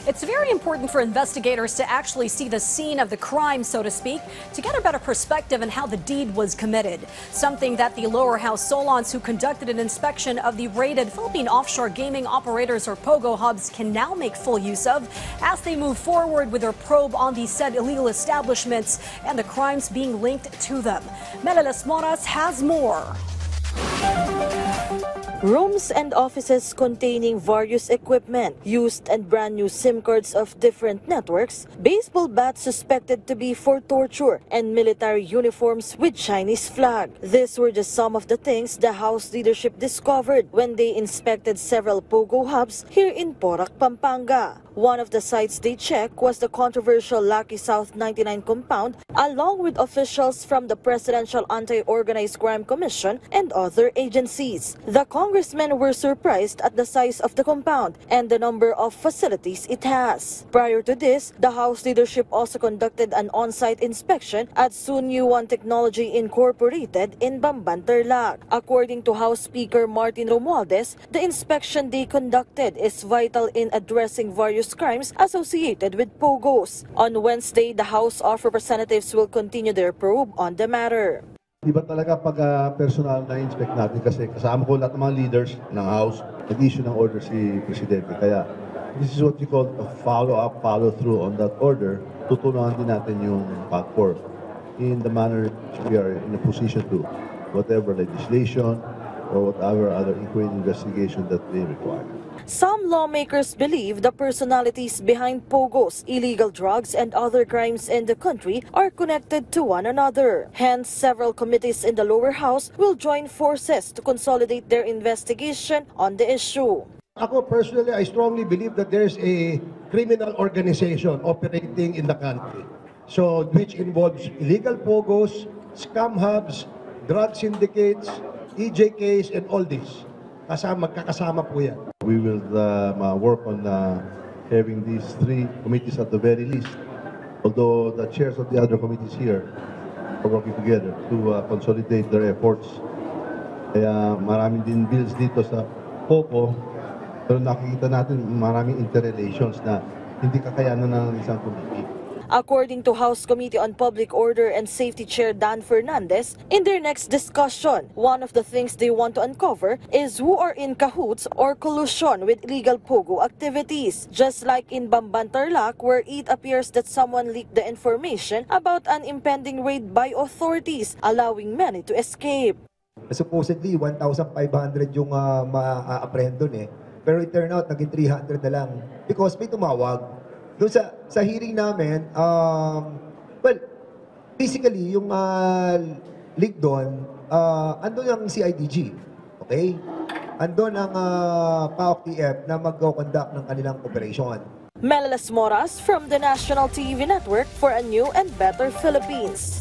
It's very important for investigators to actually see the scene of the crime, so to speak, to get a better perspective on how the deed was committed. Something that the lower house Solons, who conducted an inspection of the raided Philippine offshore gaming operators or POGO hubs, can now make full use of as they move forward with their probe on these said illegal establishments and the crimes being linked to them. Mela Las Moras has more. Rooms and offices containing various equipment, used and brand new SIM cards of different networks, baseball bats suspected to be for torture, and military uniforms with Chinese flag. These were just some of the things the House leadership discovered when they inspected several POGO hubs here in Porac, Pampanga. One of the sites they checked was the controversial Lucky South 99 compound, along with officials from the Presidential Anti-Organized Crime Commission and other agencies. The congressmen were surprised at the size of the compound and the number of facilities it has. Prior to this, the House leadership also conducted an on-site inspection at Sunyuan Technology Incorporated in Bamban, Tarlac. According to House Speaker Martin Romualdez, the inspection they conducted is vital in addressing various crimes associated with POGOs. On Wednesday, the House of Representatives will continue their probe on the matter. Iba talaga pag personal na inspect natin kasi kasama ko lahat ng mga leaders ng House, nag-issue ng order si Presidente. Kaya this is what we call a follow-up, follow-through on that order. Tutunahan din natin yung PAGCOR in the manner we are in a position to whatever legislation or whatever other inquiry investigation that they require. Some lawmakers believe the personalities behind POGOs, illegal drugs, and other crimes in the country are connected to one another. Hence, several committees in the lower house will join forces to consolidate their investigation on the issue. Ako personally, I strongly believe that there's a criminal organization operating in the country. So, which involves illegal POGOs, scam hubs, drug syndicates, EJKs, and all this. Magkakasama po yan. We will work on having these three committees at the very least. Although the chairs of the other committees here are working together to consolidate their efforts. Kaya maraming din bills dito sa POGO, pero nakikita natin maraming interrelations na hindi kakayanan ng isang committee. According to House Committee on Public Order and Safety Chair Dan Fernandez, in their next discussion, one of the things they want to uncover is who are in cahoots or collusion with illegal POGO activities. Just like in Bamban, Tarlac, where it appears that someone leaked the information about an impending raid by authorities, allowing many to escape. Supposedly, 1,500 yung ma-apprehend dun eh. Pero it turned out, naging 300 na lang. Because may tumawag. Doon sa hearing namin, well, basically, yung leak doon, andun ang CIDG, okay? Andun ang PAOK-TF na mag-conduct ng kanilang operation. Mela Las Moras from the National TV Network for a new and better Philippines.